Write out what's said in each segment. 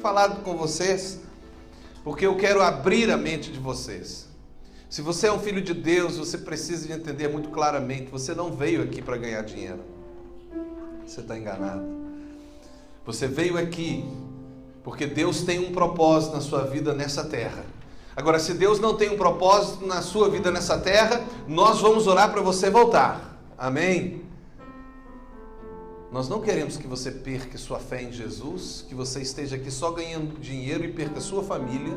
falado com vocês, porque eu quero abrir a mente de vocês. Se você é um filho de Deus, você precisa de entender muito claramente, você não veio aqui para ganhar dinheiro. Você está enganado. Você veio aqui porque Deus tem um propósito na sua vida nessa terra. Agora, se Deus não tem um propósito na sua vida nessa terra, nós vamos orar para você voltar. Amém? Nós não queremos que você perca sua fé em Jesus, que você esteja aqui só ganhando dinheiro e perca sua família,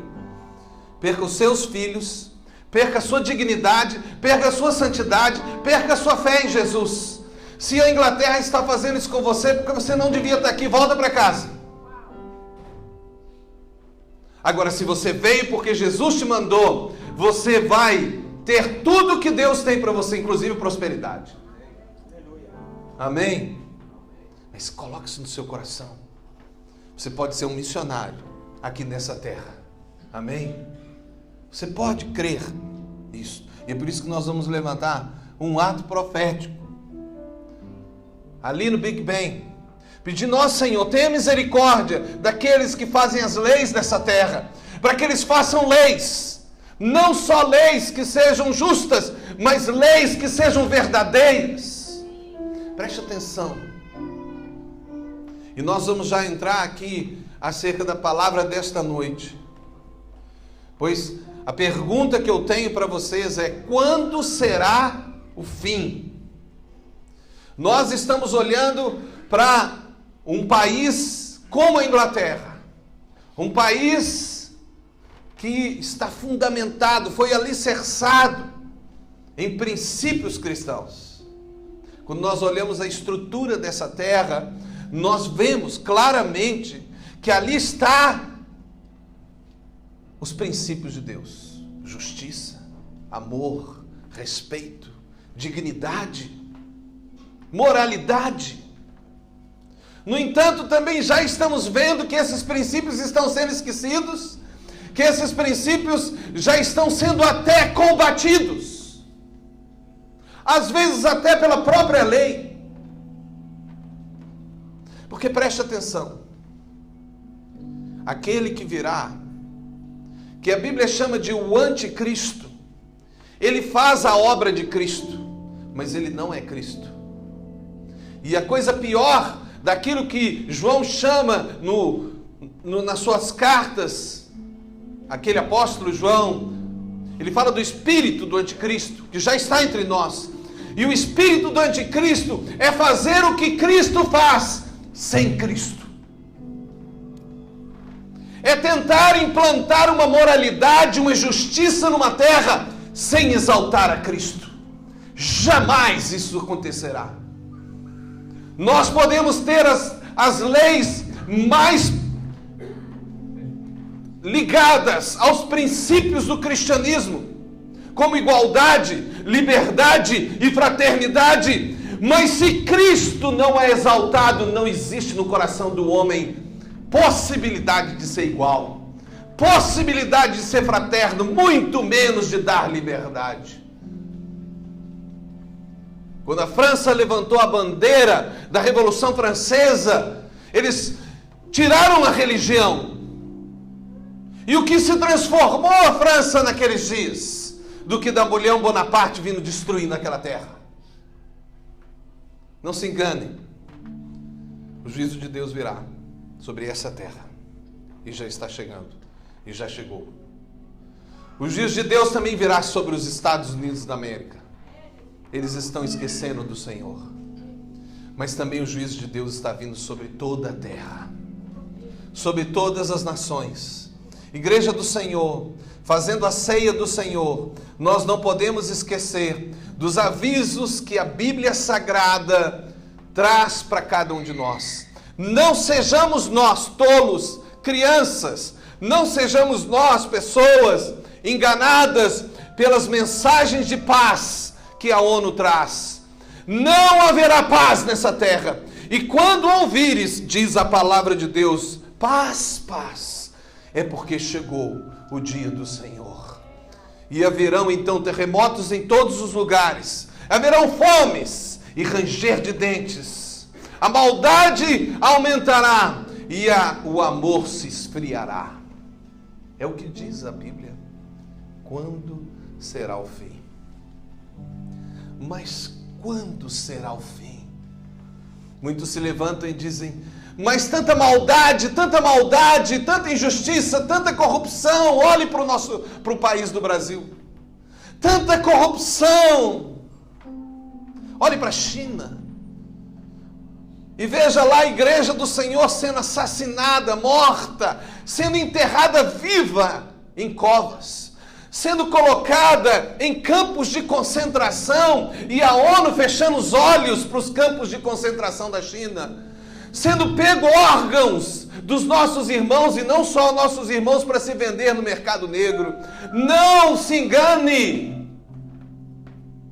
perca os seus filhos, perca a sua dignidade, perca a sua santidade, perca a sua fé em Jesus. Se a Inglaterra está fazendo isso com você, porque você não devia estar aqui, volta para casa. Agora, se você veio porque Jesus te mandou, você vai ter tudo que Deus tem para você, inclusive prosperidade. Amém? Mas coloque isso no seu coração. Você pode ser um missionário aqui nessa terra. Amém? Você pode crer nisso. E é por isso que nós vamos levantar um ato profético. Ali no Big Ben. Pedir, nosso Senhor, tenha misericórdia daqueles que fazem as leis dessa terra. Para que eles façam leis. Não só leis que sejam justas, mas leis que sejam verdadeiras. Preste atenção. E nós vamos já entrar aqui acerca da palavra desta noite. Pois a pergunta que eu tenho para vocês é: quando será o fim? Nós estamos olhando para um país como a Inglaterra. Um país que está fundamentado, foi alicerçado em princípios cristãos. Quando nós olhamos a estrutura dessa terra, nós vemos claramente que ali está os princípios de Deus: justiça, amor, respeito, dignidade, moralidade. No entanto, também já estamos vendo que esses princípios estão sendo esquecidos, que esses princípios já estão sendo até combatidos, às vezes até pela própria lei. Porque preste atenção, aquele que virá, que a Bíblia chama de o anticristo, ele faz a obra de Cristo, mas ele não é Cristo. E a coisa pior daquilo que João chama nas suas cartas, aquele apóstolo João, ele fala do espírito do anticristo, que já está entre nós. E o espírito do anticristo é fazer o que Cristo faz, sem Cristo. É tentar implantar uma moralidade, uma justiça numa terra, sem exaltar a Cristo. Jamais isso acontecerá. Nós podemos ter as leis mais ligadas aos princípios do cristianismo, como igualdade, liberdade e fraternidade, mas se Cristo não é exaltado, não existe no coração do homem possibilidade de ser igual, possibilidade de ser fraterno, muito menos de dar liberdade. Quando a França levantou a bandeira da Revolução Francesa, eles tiraram a religião. E o que se transformou a França naqueles dias? Do que Napoleão Bonaparte vindo destruir naquela terra. Não se enganem. O juízo de Deus virá sobre essa terra. E já está chegando. E já chegou. O juízo de Deus também virá sobre os Estados Unidos da América. Eles estão esquecendo do Senhor. Mas também o juízo de Deus está vindo sobre toda a terra. Sobre todas as nações. Igreja do Senhor, fazendo a ceia do Senhor, nós não podemos esquecer dos avisos que a Bíblia Sagrada traz para cada um de nós. Não sejamos nós tolos, crianças, não sejamos nós pessoas enganadas pelas mensagens de paz que a ONU traz. Não haverá paz nessa terra. E quando ouvires, diz a palavra de Deus, paz, paz, é porque chegou o dia do Senhor. E haverão então terremotos em todos os lugares. Haverão fomes e ranger de dentes. A maldade aumentará e o amor se esfriará. É o que diz a Bíblia. Quando será o fim? Mas quando será o fim? Muitos se levantam e dizem: mas tanta maldade, tanta injustiça, tanta corrupção. Olhe para o país do Brasil. Tanta corrupção. Olhe para a China. E veja lá a igreja do Senhor sendo assassinada, morta, sendo enterrada viva em covas, sendo colocada em campos de concentração, e a ONU fechando os olhos para os campos de concentração da China, sendo pego órgãos dos nossos irmãos, e não só nossos irmãos, para se vender no mercado negro. Não se engane!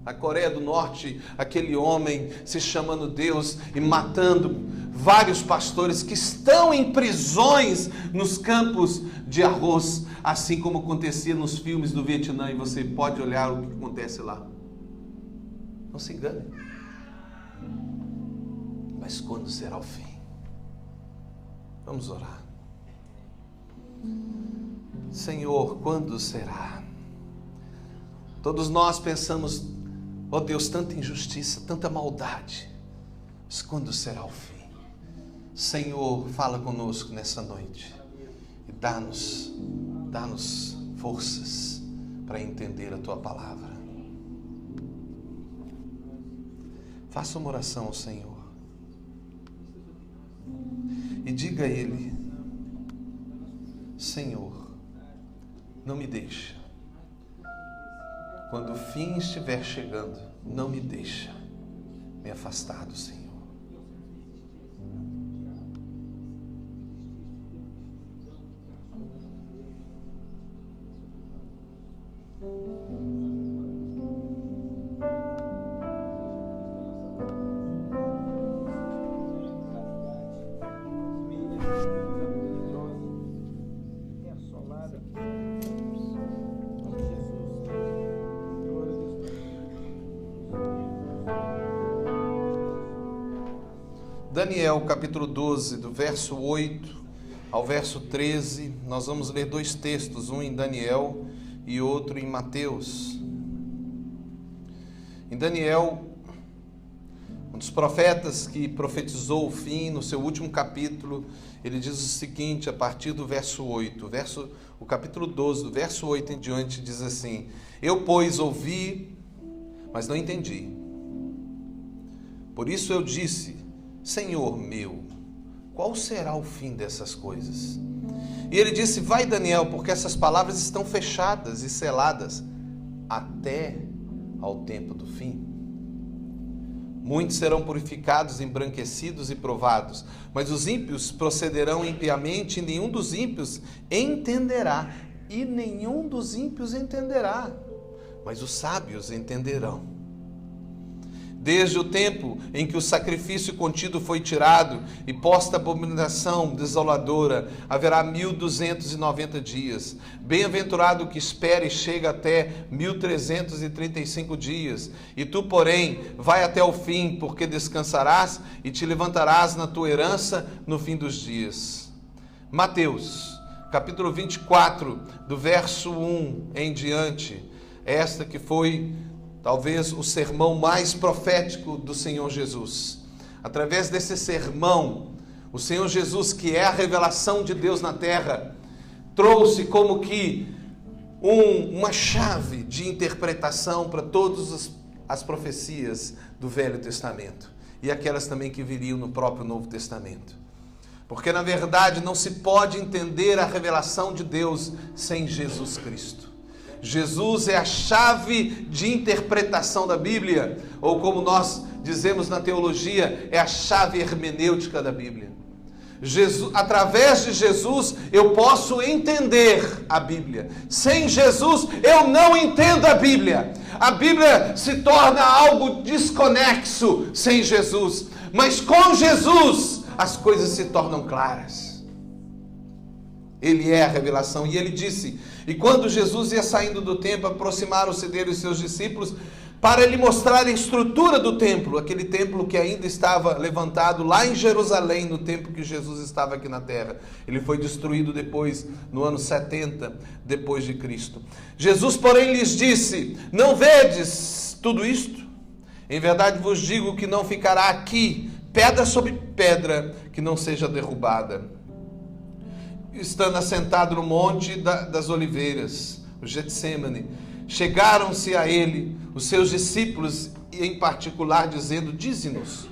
A Coreia do Norte, aquele homem se chamando Deus e matando vários pastores que estão em prisões nos campos de arroz, assim como acontecia nos filmes do Vietnã, e você pode olhar o que acontece lá. Não se engane. Mas quando será o fim? Vamos orar. Senhor, quando será? Todos nós pensamos: ó Deus, tanta injustiça, tanta maldade. Mas quando será o fim? Senhor, fala conosco nessa noite. E dá-nos forças para entender a Tua palavra. Faça uma oração ao Senhor. E diga a Ele: Senhor, não me deixa. Quando o fim estiver chegando, não me deixa me afastar do Senhor. Daniel capítulo 12, do verso 8 ao verso 13, nós vamos ler dois textos, um em Daniel e outro em Mateus. Em Daniel, um dos profetas que profetizou o fim, no seu último capítulo, ele diz o seguinte, a partir do verso 8, o capítulo 12, do verso 8 em diante, diz assim: eu, pois, ouvi, mas não entendi. Por isso eu disse: Senhor meu, qual será o fim dessas coisas? E ele disse: vai, Daniel, porque essas palavras estão fechadas e seladas até ao tempo do fim. Muitos serão purificados, embranquecidos e provados, mas os ímpios procederão impiamente, e nenhum dos ímpios entenderá, mas os sábios entenderão. Desde o tempo em que o sacrifício contínuo foi tirado e posta a abominação desoladora, haverá 1290 dias. Bem-aventurado o que espera e chega até 1335 dias. E tu, porém, vai até o fim, porque descansarás e te levantarás na tua herança no fim dos dias. Mateus, capítulo 24, do verso 1 em diante, esta que foi talvez o sermão mais profético do Senhor Jesus. Através desse sermão, o Senhor Jesus, que é a revelação de Deus na terra, trouxe como que uma chave de interpretação para todas as profecias do Velho Testamento e aquelas também que viriam no próprio Novo Testamento. Porque, na verdade, não se pode entender a revelação de Deus sem Jesus Cristo. Jesus é a chave de interpretação da Bíblia, ou como nós dizemos na teologia, é a chave hermenêutica da Bíblia. Através de Jesus eu posso entender a Bíblia. Sem Jesus eu não entendo a Bíblia. A Bíblia se torna algo desconexo sem Jesus, mas com Jesus as coisas se tornam claras. Ele é a revelação. E ele disse: e quando Jesus ia saindo do templo, aproximaram-se dele os seus discípulos, para lhe mostrar a estrutura do templo, aquele templo que ainda estava levantado lá em Jerusalém, no tempo que Jesus estava aqui na terra. Ele foi destruído depois, no ano 70, depois de Cristo. Jesus, porém, lhes disse: não vedes tudo isto? Em verdade vos digo que não ficará aqui pedra sobre pedra que não seja derrubada. Estando assentado no monte das oliveiras, o Getsêmani, chegaram-se a ele os seus discípulos, e em particular dizendo: dize-nos,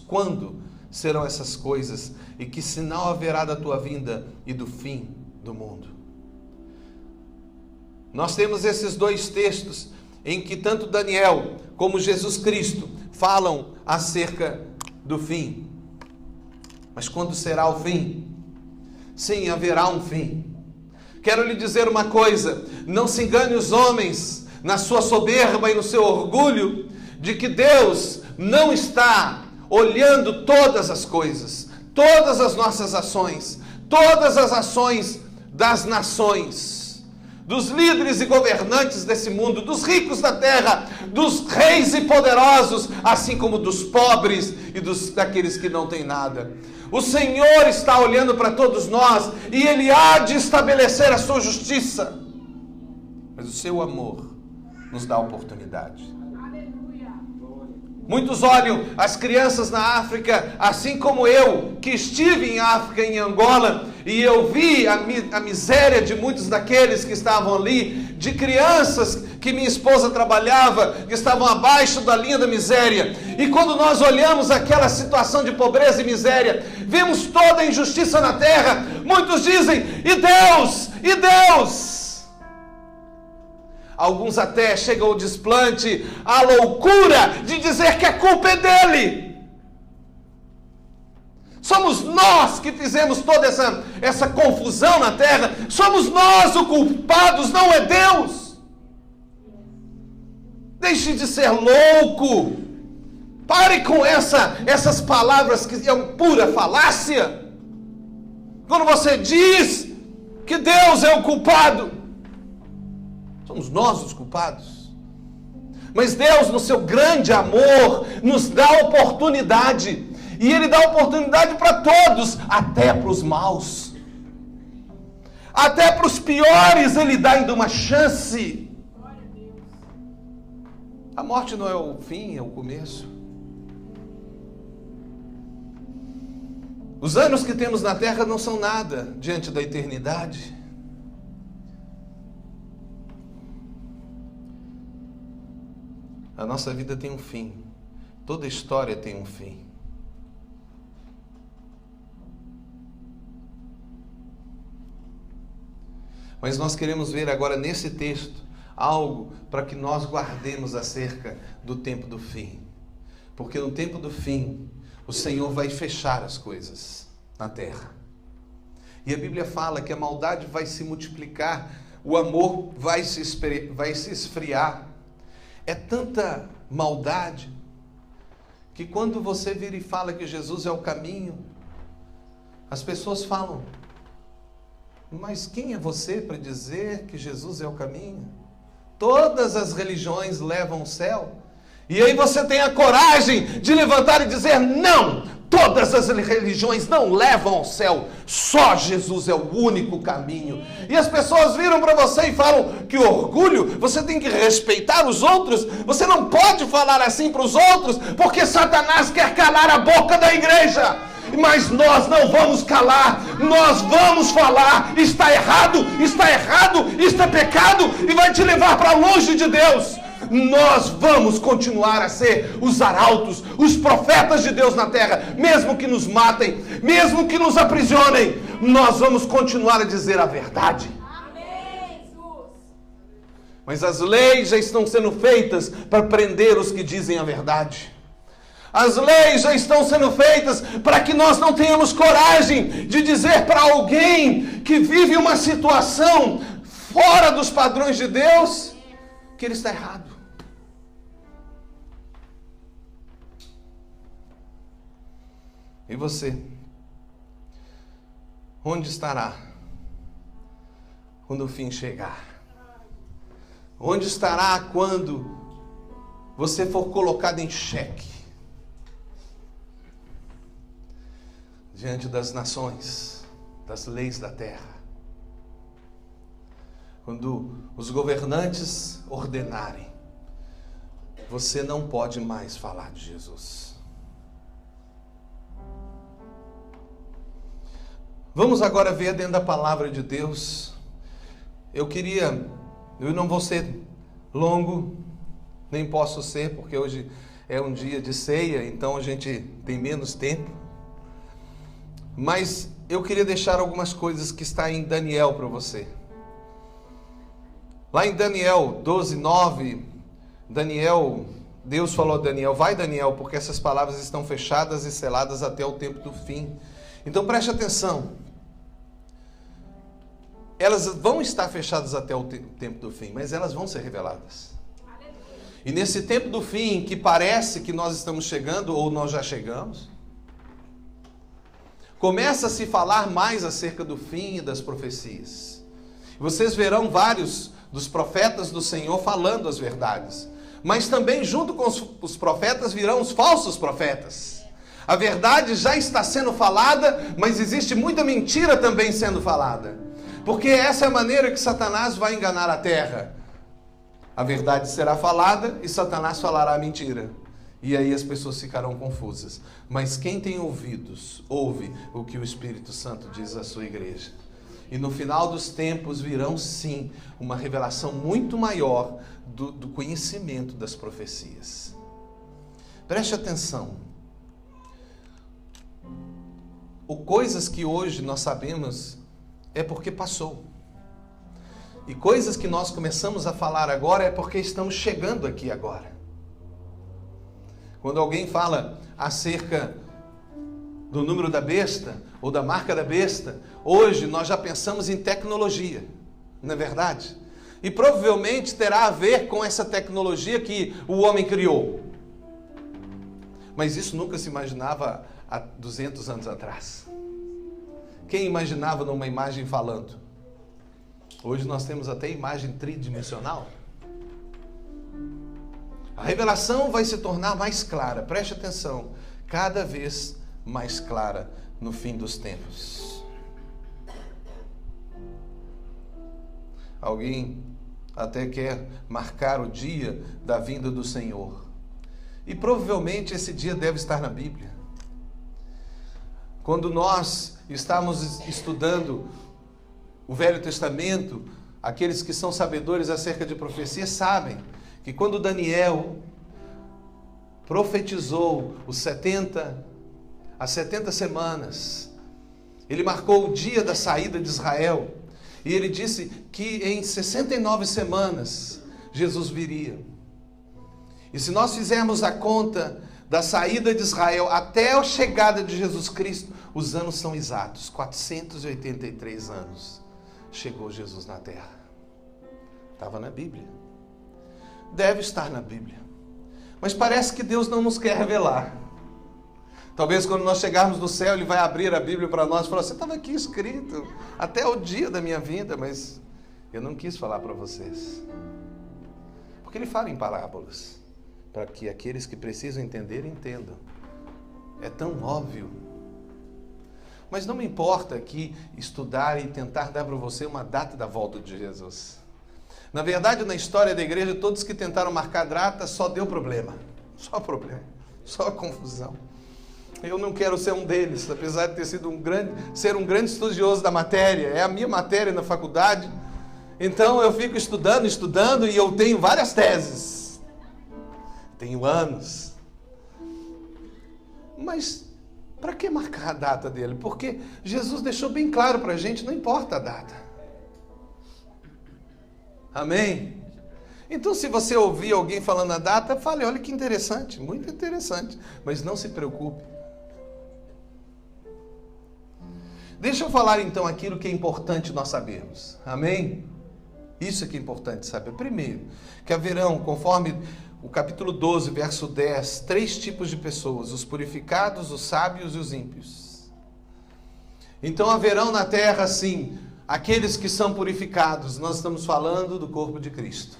quando serão essas coisas, e que sinal haverá da tua vinda e do fim do mundo? Nós temos esses dois textos em que tanto Daniel como Jesus Cristo falam acerca do fim. Mas quando será o fim? Sim, haverá um fim. Quero lhe dizer uma coisa: não se engane os homens na sua soberba e no seu orgulho, de que Deus não está olhando todas as coisas, todas as nossas ações, todas as ações das nações, dos líderes e governantes desse mundo, dos ricos da terra, dos reis e poderosos, assim como dos pobres e daqueles que não têm nada. O Senhor está olhando para todos nós e Ele há de estabelecer a sua justiça. Mas o seu amor nos dá oportunidade. Muitos olham as crianças na África, assim como eu, que estive em África, em Angola, e eu vi a miséria de muitos daqueles que estavam ali, de crianças que minha esposa trabalhava, que estavam abaixo da linha da miséria. E quando nós olhamos aquela situação de pobreza e miséria, vemos toda a injustiça na terra. Muitos dizem: e Deus? E Deus? Alguns até chegam ao desplante, à loucura de dizer que a culpa é dele. Somos nós que fizemos toda essa confusão na terra. Somos nós os culpados, não é Deus. Deixe de ser louco. Pare com essas palavras que é pura falácia. Quando você diz que Deus é o culpado, somos nós os culpados. Mas Deus, no seu grande amor, nos dá oportunidade. E Ele dá oportunidade para todos, até para os maus. Até para os piores Ele dá ainda uma chance. A morte não é o fim, é o começo. Os anos que temos na terra não são nada diante da eternidade. A nossa vida tem um fim. Toda história tem um fim. Mas nós queremos ver agora nesse texto algo para que nós guardemos acerca do tempo do fim. Porque no tempo do fim, o Senhor vai fechar as coisas na terra. E a Bíblia fala que a maldade vai se multiplicar, o amor vai se esfriar. É tanta maldade que quando você vira e fala que Jesus é o caminho, as pessoas falam: mas quem é você para dizer que Jesus é o caminho? Todas as religiões levam ao céu. E aí você tem a coragem de levantar e dizer: não, todas as religiões não levam ao céu, só Jesus é o único caminho. E as pessoas viram para você e falam: que orgulho, você tem que respeitar os outros, você não pode falar assim para os outros, porque Satanás quer calar a boca da igreja. Mas nós não vamos calar, nós vamos falar: está errado, isto é pecado e vai te levar para longe de Deus. Nós vamos continuar a ser os arautos, os profetas de Deus na terra, mesmo que nos matem, mesmo que nos aprisionem, nós vamos continuar a dizer a verdade. Amém, Jesus. Mas as leis já estão sendo feitas para prender os que dizem a verdade. As leis já estão sendo feitas para que nós não tenhamos coragem de dizer para alguém que vive uma situação fora dos padrões de Deus que ele está errado. E você? Onde estará quando o fim chegar? Onde estará quando você for colocado em xeque diante das nações, das leis da terra, quando os governantes ordenarem, você não pode mais falar de Jesus. Vamos agora ver dentro da palavra de Deus. Eu não vou ser longo, nem posso ser, porque hoje é um dia de ceia, então a gente tem menos tempo. Mas eu queria deixar algumas coisas que está em Daniel para você. Lá em Daniel 12:9, Deus falou a Daniel: vai, Daniel, porque essas palavras estão fechadas e seladas até o tempo do fim. Então preste atenção. Elas vão estar fechadas até o tempo do fim, mas elas vão ser reveladas. E nesse tempo do fim, que parece que nós estamos chegando, ou nós já chegamos, começa a se falar mais acerca do fim e das profecias. Vocês verão vários dos profetas do Senhor falando as verdades. Mas também junto com os profetas virão os falsos profetas. A verdade já está sendo falada, mas existe muita mentira também sendo falada. Porque essa é a maneira que Satanás vai enganar a terra. A verdade será falada e Satanás falará a mentira. E aí as pessoas ficarão confusas. Mas quem tem ouvidos, ouve o que o Espírito Santo diz à sua igreja. E no final dos tempos virão sim uma revelação muito maior do conhecimento das profecias. Preste atenção. Coisas que hoje nós sabemos é porque passou. E coisas que nós começamos a falar agora é porque estamos chegando aqui agora. Quando alguém fala acerca do número da besta ou da marca da besta, hoje nós já pensamos em tecnologia, não é verdade? E provavelmente terá a ver com essa tecnologia que o homem criou. Mas isso nunca se imaginava há 200 anos atrás. Quem imaginava numa imagem falando? Hoje nós temos até imagem tridimensional. A revelação vai se tornar mais clara, preste atenção, cada vez mais clara no fim dos tempos. Alguém até quer marcar o dia da vinda do Senhor. E provavelmente esse dia deve estar na Bíblia. Quando nós estamos estudando o Velho Testamento, aqueles que são sabedores acerca de profecia sabem que quando Daniel profetizou as 70 semanas, ele marcou o dia da saída de Israel, e ele disse que em 69 semanas Jesus viria. E se nós fizermos a conta da saída de Israel até a chegada de Jesus Cristo, os anos são exatos, 483 anos. Chegou Jesus na terra. Estava na Bíblia. Deve estar na Bíblia. Mas parece que Deus não nos quer revelar. Talvez quando nós chegarmos no céu, Ele vai abrir a Bíblia para nós e falar: você estava aqui escrito até o dia da minha vinda, mas eu não quis falar para vocês. Porque Ele fala em parábolas, para que aqueles que precisam entender, entendam. É tão óbvio. Mas não me importa aqui estudar e tentar dar para você uma data da volta de Jesus. Na verdade, na história da igreja, todos que tentaram marcar data só deu problema. Só problema. Só confusão. Eu não quero ser um deles, apesar de ter sido ser um grande estudioso da matéria. É a minha matéria na faculdade. Então eu fico estudando e eu tenho várias teses. Tenho anos. Mas para que marcar a data dele? Porque Jesus deixou bem claro para a gente, não importa a data. Amém? Então, se você ouvir alguém falando a data, fale: olha que interessante, muito interessante. Mas não se preocupe. Deixa eu falar então aquilo que é importante nós sabermos. Amém? Isso é que é importante saber. Primeiro, que haverão, conforme o capítulo 12, verso 10, 3 tipos de pessoas: os purificados, os sábios e os ímpios. Então haverão na terra, sim, aqueles que são purificados. Nós estamos falando do corpo de Cristo.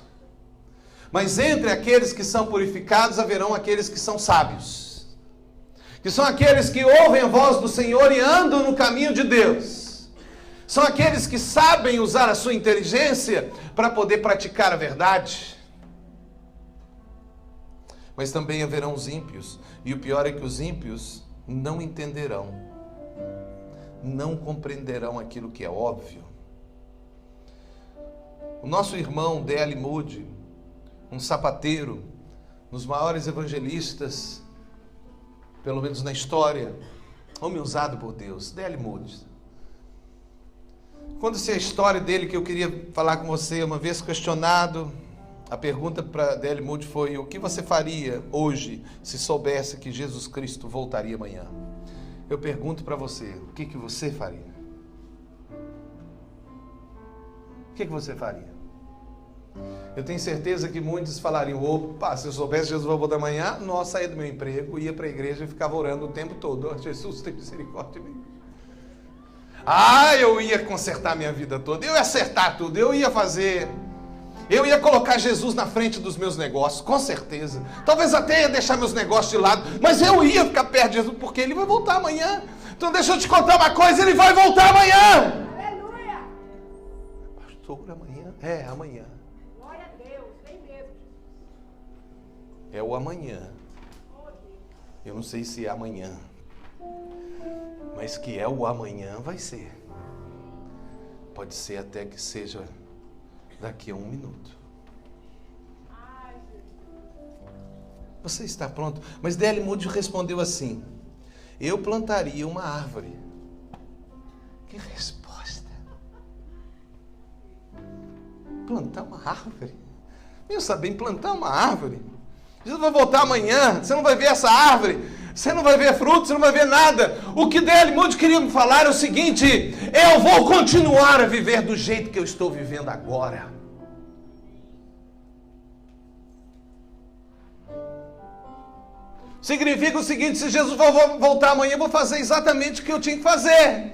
Mas entre aqueles que são purificados haverão aqueles que são sábios, que são aqueles que ouvem a voz do Senhor e andam no caminho de Deus. São aqueles que sabem usar a sua inteligência para poder praticar a verdade. Mas também haverão os ímpios, e o pior é que os ímpios não entenderão, não compreenderão aquilo que é óbvio. O nosso irmão D.L. Moody, um sapateiro, um dos maiores evangelistas, pelo menos na história, homem usado por Deus, D.L. Moody. Conta-se a história dele que eu queria falar com você. Uma vez questionado, a pergunta para D.L. Moody foi: o que você faria hoje se soubesse que Jesus Cristo voltaria amanhã? Eu pergunto para você, o que você faria? O que você faria? Eu tenho certeza que muitos falariam: opa, se eu soubesse que Jesus vai voltar amanhã, nossa, saía do meu emprego, ia para a igreja e ficava orando o tempo todo. Oh, Jesus, tem misericórdia de mim. Ah, eu ia consertar minha vida toda, eu ia acertar tudo, eu ia colocar Jesus na frente dos meus negócios, com certeza. Talvez até ia deixar meus negócios de lado, mas eu ia ficar perto de Jesus, porque ele vai voltar amanhã. Então deixa eu te contar uma coisa, ele vai voltar amanhã. Aleluia! Pastor, amanhã? É, amanhã. Glória a Deus, vem mesmo. É o amanhã. Eu não sei se é amanhã, mas que é o amanhã vai ser. Pode ser até que seja daqui a 1 minuto. Você está pronto? Mas D.L. Moody respondeu assim: eu plantaria uma árvore. Que resposta! Plantar uma árvore? Pensa bem, plantar uma árvore. Jesus vai voltar amanhã, você não vai ver essa árvore, você não vai ver fruto, você não vai ver nada. O que D.L. Moody queria me falar é o seguinte: eu vou continuar a viver do jeito que eu estou vivendo agora. Significa o seguinte: se Jesus voltar amanhã, eu vou fazer exatamente o que eu tinha que fazer.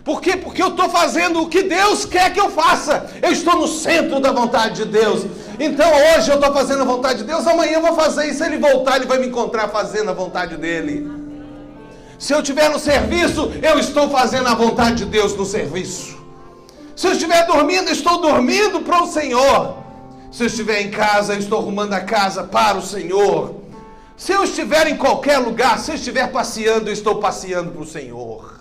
Por quê? Porque eu estou fazendo o que Deus quer que eu faça. Eu estou no centro da vontade de Deus. Então hoje eu estou fazendo a vontade de Deus, amanhã eu vou fazer. E se Ele voltar, Ele vai me encontrar fazendo a vontade dEle. Se eu estiver no serviço, eu estou fazendo a vontade de Deus no serviço. Se eu estiver dormindo, eu estou dormindo para o Senhor. Se eu estiver em casa, eu estou arrumando a casa para o Senhor. Se eu estiver em qualquer lugar, se eu estiver passeando, eu estou passeando para o Senhor.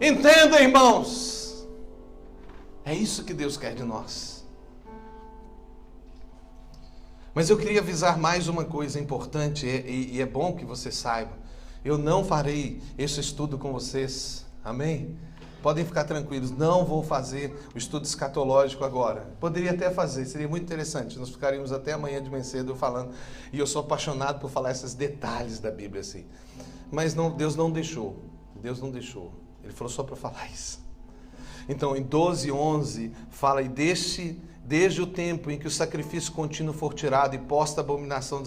Entenda, irmãos, é isso que Deus quer de nós. Mas eu queria avisar mais uma coisa importante, e é bom que você saiba. Eu não farei esse estudo com vocês, amém? Podem ficar tranquilos, não vou fazer o estudo escatológico agora. Poderia até fazer, seria muito interessante. Nós ficaríamos até amanhã de manhã cedo falando. E eu sou apaixonado por falar esses detalhes da Bíblia assim. Mas não, Deus não deixou. Deus não deixou. Ele falou só para falar isso. Então em 12:11 fala: e desde o tempo em que o sacrifício contínuo for tirado e posta a abominação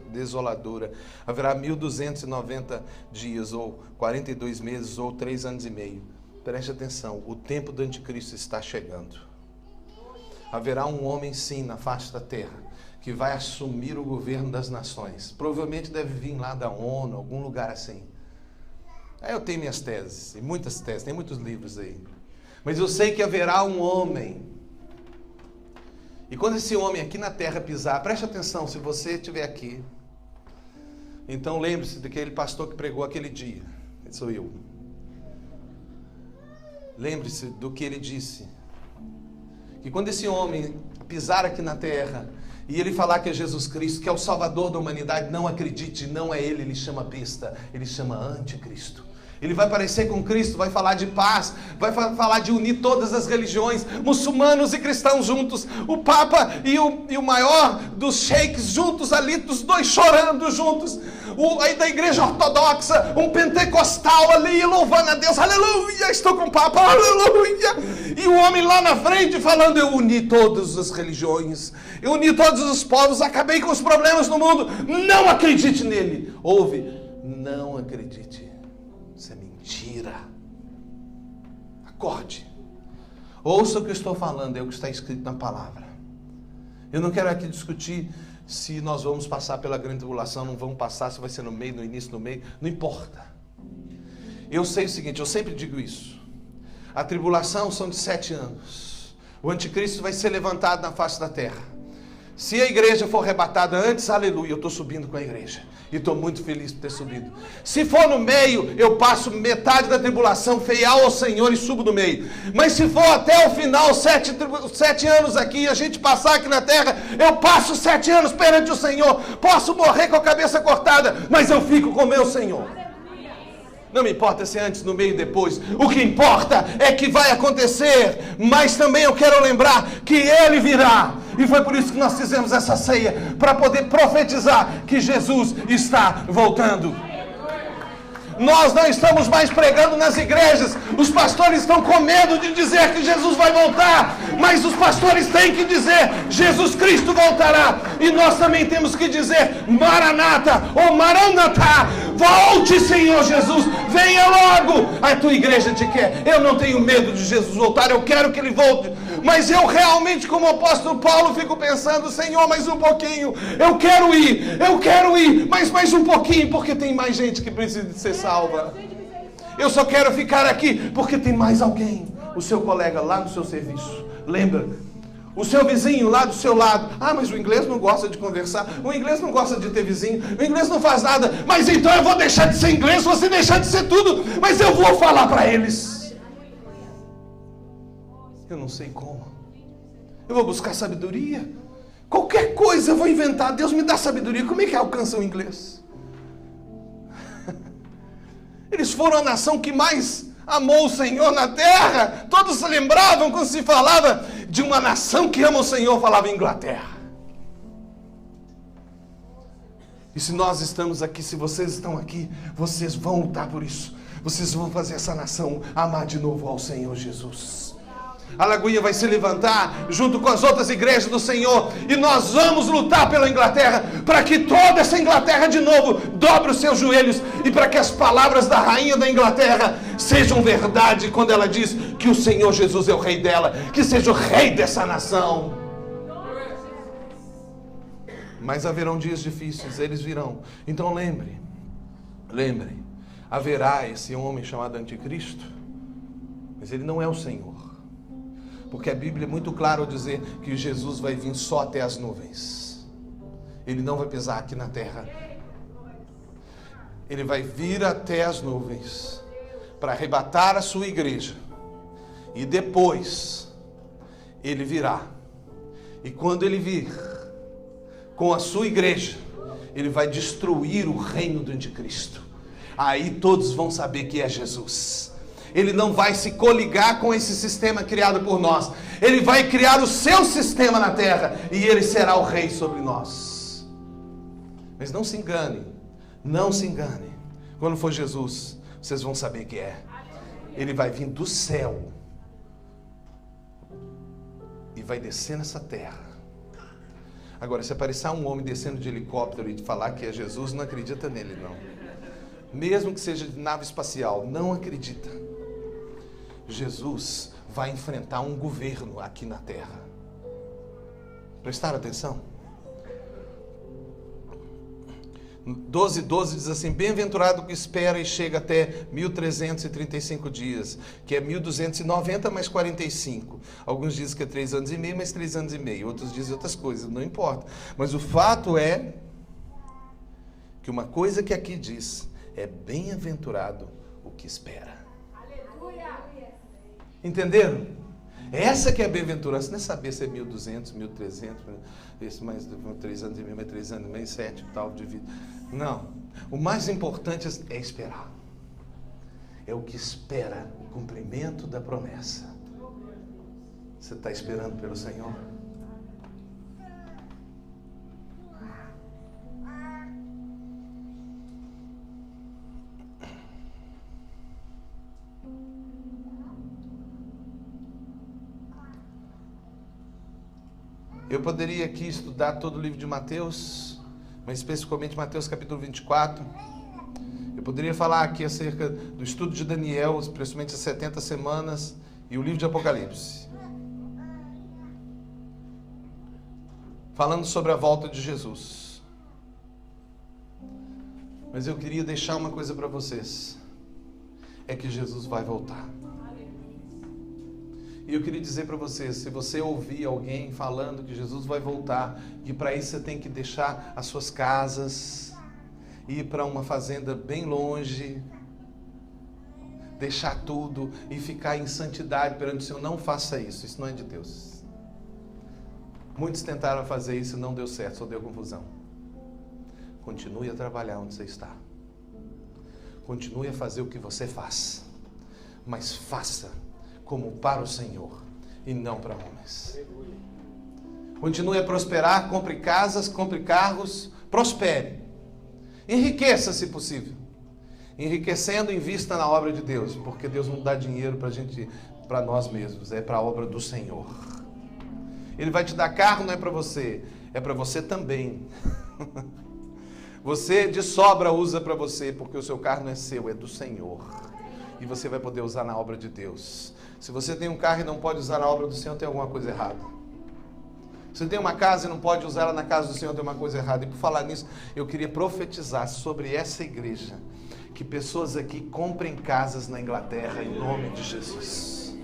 desoladora, haverá 1290 dias, ou 42 meses, ou 3 anos e meio. Preste atenção, o tempo do anticristo está chegando. Haverá um homem sim na face da terra, que vai assumir o governo das nações. Provavelmente deve vir lá da ONU, algum lugar assim. Aí eu tenho minhas teses, e muitas teses, tem muitos livros aí. Mas eu sei que haverá um homem. E quando esse homem aqui na terra pisar, preste atenção, se você estiver aqui, então lembre-se daquele pastor que pregou aquele dia. Esse sou eu. Lembre-se do que ele disse. Que quando esse homem pisar aqui na terra e ele falar que é Jesus Cristo, que é o Salvador da humanidade, não acredite, não é ele chama besta, ele chama anticristo. Ele vai aparecer com Cristo, vai falar de paz, vai falar de unir todas as religiões, muçulmanos e cristãos juntos, o Papa e o maior dos sheiks juntos ali, os dois chorando juntos, aí da igreja ortodoxa, um pentecostal ali louvando a Deus, aleluia, estou com o Papa, aleluia, e o homem lá na frente falando: eu uni todas as religiões, eu uni todos os povos, acabei com os problemas no mundo. Não acredite nele. Ouve, não acredite. Isso é mentira. Acorde. Ouça o que eu estou falando, é o que está escrito na palavra. Eu não quero aqui discutir se nós vamos passar pela grande tribulação, não vamos passar, se vai ser no meio, no início, no meio, não importa. Eu sei o seguinte, eu sempre digo isso. A tribulação são de 7 anos. O anticristo vai ser levantado na face da terra. Se a igreja for arrebatada antes, aleluia, eu estou subindo com a igreja. E estou muito feliz por ter subido. Se for no meio, eu passo metade da tribulação, fiel ao Senhor e subo no meio. Mas se for até o final, 7 anos aqui, e a gente passar aqui na terra, eu passo 7 anos perante o Senhor. Posso morrer com a cabeça cortada, mas eu fico com o meu Senhor. Não me importa se é antes, no meio e depois. O que importa é que vai acontecer. Mas também eu quero lembrar que Ele virá. E foi por isso que nós fizemos essa ceia. Para poder profetizar que Jesus está voltando. Nós não estamos mais pregando nas igrejas. Os pastores estão com medo de dizer que Jesus vai voltar. Mas os pastores têm que dizer: Jesus Cristo voltará. E nós também temos que dizer: Maranata ou Maranatá. Volte, Senhor Jesus. Venha logo. A tua igreja te quer. Eu não tenho medo de Jesus voltar. Eu quero que Ele volte. Mas eu realmente, como o apóstolo Paulo, fico pensando: Senhor, mais um pouquinho. Eu quero ir. Mas mais um pouquinho. Porque tem mais gente que precisa ser salva. Eu só quero ficar aqui porque tem mais alguém. O seu colega lá no seu serviço. Lembra? O seu vizinho lá do seu lado. Ah, mas o inglês não gosta de conversar. O inglês não gosta de ter vizinho. O inglês não faz nada. Mas então eu vou deixar de ser inglês, você deixar de ser tudo. Mas eu vou falar para eles. Eu não sei como. Eu vou buscar sabedoria. Qualquer coisa eu vou inventar. Deus me dá sabedoria. Como é que alcança o inglês? Eles foram a nação que mais amou o Senhor na terra. Todos se lembravam quando se falava de uma nação que ama o Senhor, falava Inglaterra. E se nós estamos aqui, se vocês estão aqui, vocês vão lutar por isso. Vocês vão fazer essa nação amar de novo ao Senhor Jesus. A Lagoinha vai se levantar junto com as outras igrejas do Senhor. E nós vamos lutar pela Inglaterra. Para que toda essa Inglaterra de novo dobre os seus joelhos. E para que as palavras da rainha da Inglaterra sejam verdade. Quando ela diz que o Senhor Jesus é o rei dela. Que seja o rei dessa nação. Mas haverão dias difíceis. Eles virão. Então lembre. Haverá esse homem chamado Anticristo. Mas ele não é o Senhor. Porque a Bíblia é muito clara ao dizer que Jesus vai vir só até as nuvens. Ele não vai pisar aqui na terra. Ele vai vir até as nuvens para arrebatar a sua igreja. E depois ele virá. E quando ele vir com a sua igreja, ele vai destruir o reino do anticristo. Aí todos vão saber que é Jesus. Ele não vai se coligar com esse sistema criado por nós. Ele vai criar o seu sistema na terra. E ele será o rei sobre nós. Mas não se engane. Não se engane. Quando for Jesus, vocês vão saber que é. Ele vai vir do céu. E vai descer nessa terra. Agora, se aparecer um homem descendo de helicóptero e falar que é Jesus, não acredita nele, não. Mesmo que seja de nave espacial, não acredita. Jesus vai enfrentar um governo aqui na terra. Prestaram atenção? 12:12 diz assim: bem-aventurado que espera e chega até 1335 dias, que é 1290 mais 45. Alguns dizem que é 3 anos e meio, mais 3 anos e meio. Outros dizem outras coisas, não importa. Mas o fato é que uma coisa que aqui diz é: bem-aventurado o que espera. Entenderam? Essa que é a bem-aventurança. Não é saber se é 1200, 1300, esse mais 3 anos e meio, mais 3 anos e meio, 7 tal de vida. Não. O mais importante é esperar. É o que espera o cumprimento da promessa. Você está esperando pelo Senhor? Eu poderia aqui estudar todo o livro de Mateus, mas especificamente Mateus capítulo 24. Eu poderia falar aqui acerca do estudo de Daniel, principalmente as 70 semanas, e o livro de Apocalipse. falando sobre a volta de Jesus. Mas eu queria deixar uma coisa para vocês. É que Jesus vai voltar. E eu queria dizer para vocês, se você ouvir alguém falando que Jesus vai voltar, que para isso você tem que deixar as suas casas, ir para uma fazenda bem longe, deixar tudo e ficar em santidade perante o Senhor, não faça isso, isso não é de Deus. Muitos tentaram fazer isso e não deu certo, só deu confusão. Continue a trabalhar onde você está. Continue a fazer o que você faz, mas faça como para o Senhor e não para homens. Continue a prosperar, compre casas, compre carros, prospere. Enriqueça se possível. Enriquecendo, invista na obra de Deus, porque Deus não dá dinheiro para nós mesmos, é para a obra do Senhor. Ele vai te dar carro, não é para você, é para você também. Você de sobra usa para você, porque o seu carro não é seu, é do Senhor. E você vai poder usar na obra de Deus. Se você tem um carro e não pode usar na obra do Senhor, tem alguma coisa errada. Se você tem uma casa e não pode usar ela na casa do Senhor, tem uma coisa errada. E por falar nisso, eu queria profetizar sobre essa igreja, que pessoas aqui comprem casas na Inglaterra em nome de Jesus.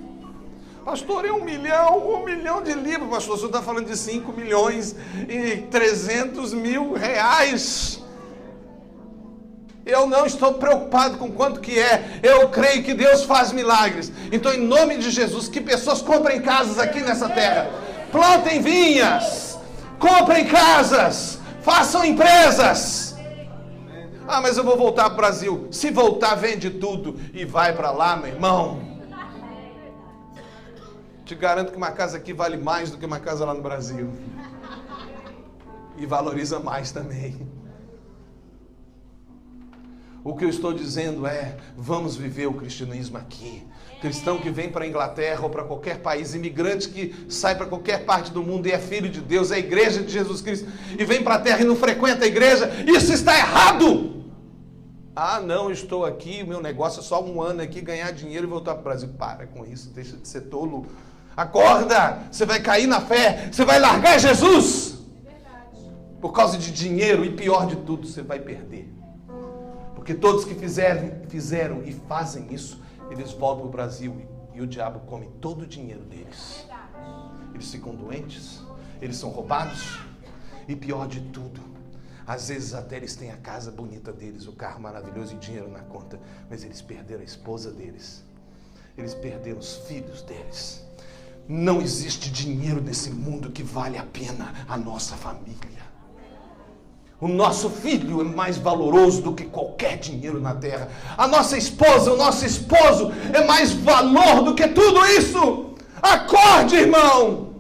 Pastor, é 1 milhão de libras. Pastor, o senhor está falando de 5 milhões e 300 mil reais. Eu não estou preocupado com quanto que é. Eu creio que Deus faz milagres. Então, em nome de Jesus, que pessoas comprem casas aqui nessa terra. Plantem vinhas. Comprem casas. Façam empresas. Ah, mas eu vou voltar para o Brasil. Se voltar, vende tudo e vai para lá, meu irmão. Te garanto que uma casa aqui vale mais do que uma casa lá no Brasil. E valoriza mais também. O que eu estou dizendo é, vamos viver o cristianismo aqui. Cristão que vem para a Inglaterra ou para qualquer país, imigrante que sai para qualquer parte do mundo e é filho de Deus, é a igreja de Jesus Cristo, e vem para a terra e não frequenta a igreja, isso está errado! Ah, não, estou aqui, o meu negócio é só 1 ano aqui, ganhar dinheiro e voltar para o Brasil. Para com isso, deixa de ser tolo. Acorda, você vai cair na fé, você vai largar Jesus. Por causa de dinheiro e pior de tudo, você vai perder. Porque todos que fizeram e fazem isso, eles voltam para o Brasil e o diabo come todo o dinheiro deles. Eles ficam doentes, eles são roubados e pior de tudo, às vezes até eles têm a casa bonita deles, o carro maravilhoso e dinheiro na conta, mas eles perderam a esposa deles, eles perderam os filhos deles. Não existe dinheiro nesse mundo que vale a pena a nossa família. O nosso filho é mais valoroso do que qualquer dinheiro na terra. A nossa esposa, o nosso esposo é mais valor do que tudo isso. Acorde, irmão.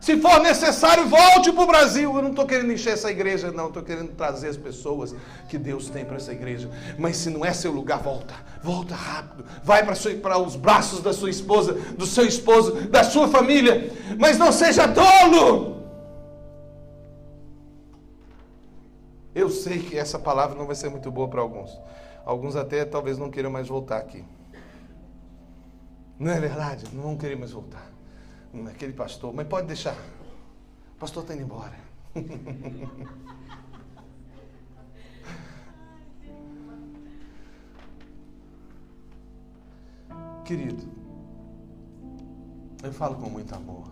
Se for necessário, volte para o Brasil. Eu não estou querendo encher essa igreja, não. Estou querendo trazer as pessoas que Deus tem para essa igreja. Mas se não é seu lugar, volta. Volta rápido. Vai para os braços da sua esposa, do seu esposo, da sua família. Mas não seja tolo. Eu sei que essa palavra não vai ser muito boa para alguns. Alguns até talvez não queiram mais voltar aqui. Não é verdade? Não vão querer mais voltar. Aquele pastor, mas pode deixar. O pastor está indo embora. Querido, eu falo com muito amor.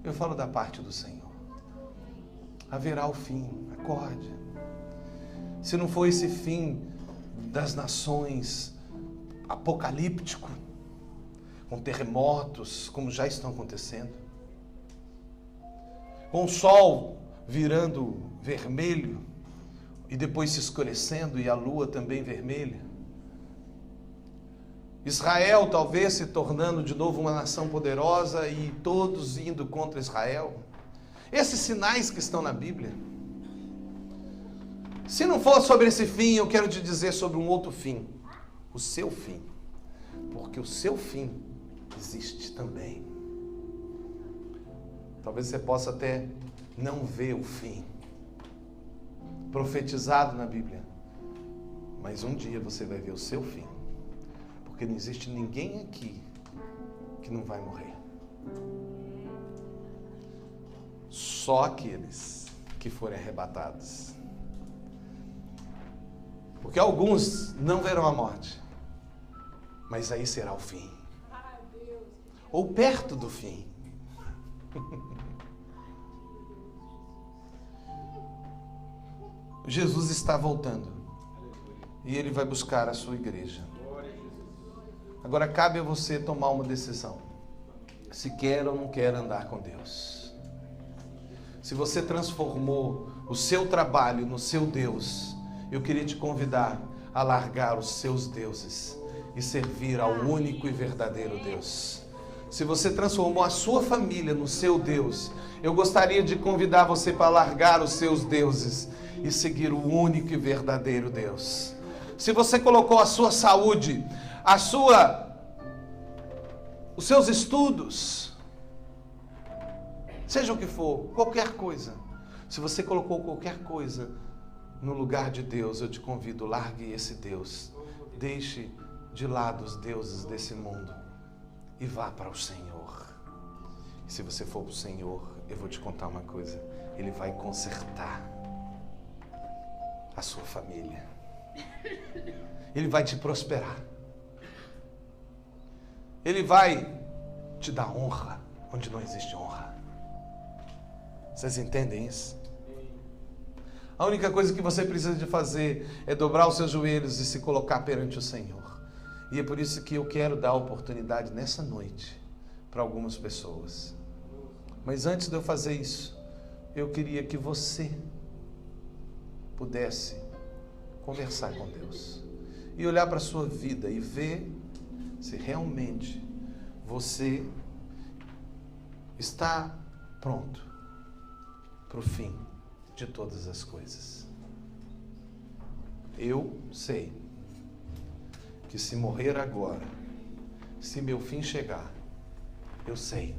Eu falo da parte do Senhor. Haverá o fim, acorde. Se não for esse fim das nações apocalíptico, com terremotos, como já estão acontecendo, com o sol virando vermelho e depois se escurecendo e a lua também vermelha, Israel talvez se tornando de novo uma nação poderosa e todos indo contra Israel. Esses sinais que estão na Bíblia. Se não for sobre esse fim, eu quero te dizer sobre um outro fim. O seu fim. Porque o seu fim existe também. Talvez você possa até não ver o fim profetizado na Bíblia. Mas um dia você vai ver o seu fim. Porque não existe ninguém aqui que não vai morrer. Só aqueles que forem arrebatados. Porque alguns não verão a morte, mas aí será o fim. Ou perto do fim. Jesus está voltando. E Ele vai buscar a sua igreja. Agora cabe a você tomar uma decisão. Se quer ou não quer andar com Deus. Se você transformou o seu trabalho no seu Deus, eu queria te convidar a largar os seus deuses e servir ao único e verdadeiro Deus. Se você transformou a sua família no seu Deus, eu gostaria de convidar você para largar os seus deuses e seguir o único e verdadeiro Deus. Se você colocou a sua saúde, os seus estudos, seja o que for, qualquer coisa, se você colocou qualquer coisa no lugar de Deus, eu te convido, largue esse Deus, deixe de lado os deuses desse mundo e vá para o Senhor. E se você for para o Senhor, eu vou te contar uma coisa, Ele vai consertar a sua família. Ele vai te prosperar. Ele vai te dar honra onde não existe honra. Vocês entendem isso? A única coisa que você precisa de fazer é dobrar os seus joelhos e se colocar perante o Senhor. E é por isso que eu quero dar a oportunidade nessa noite para algumas pessoas. Mas antes de eu fazer isso, eu queria que você pudesse conversar com Deus e olhar para a sua vida e ver se realmente você está pronto para o fim de todas as coisas. Eu sei que se morrer agora, se meu fim chegar, eu sei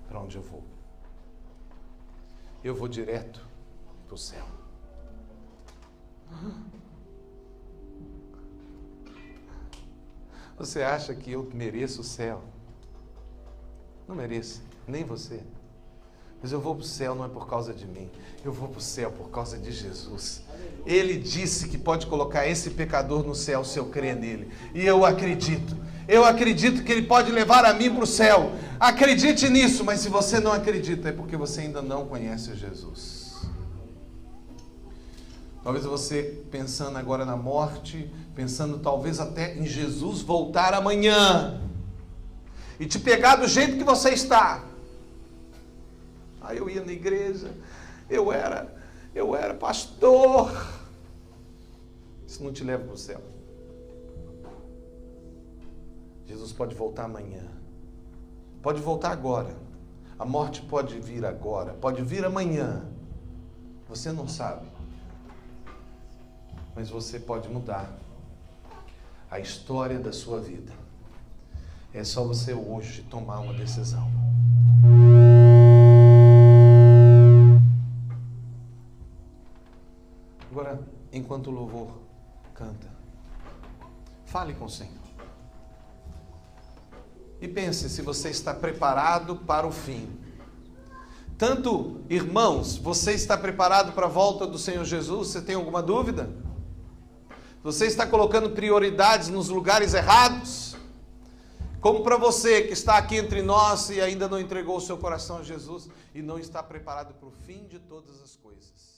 para onde eu vou. Eu vou direto para o céu. Você acha que eu mereço o céu? Não mereço, nem você. Mas eu vou para o céu não é por causa de mim. Eu vou para o céu por causa de Jesus. Ele disse que pode colocar esse pecador no céu se eu crer nele. E eu acredito. Eu acredito que ele pode levar a mim para o céu. Acredite nisso, mas se você não acredita é porque você ainda não conhece Jesus. Talvez você pensando agora na morte, pensando talvez até em Jesus voltar amanhã e te pegar do jeito que você está. Eu ia na igreja, eu era pastor. Isso não te leva para o céu. Jesus pode voltar amanhã, pode voltar agora. A morte pode vir agora, pode vir amanhã. Você não sabe. Mas você pode mudar a história da sua vida. É só você hoje tomar uma decisão. Agora, enquanto o louvor canta, fale com o Senhor. E pense se você está preparado para o fim. Tanto, irmãos, você está preparado para a volta do Senhor Jesus? Você tem alguma dúvida? Você está colocando prioridades nos lugares errados? Como para você que está aqui entre nós e ainda não entregou o seu coração a Jesus e não está preparado para o fim de todas as coisas.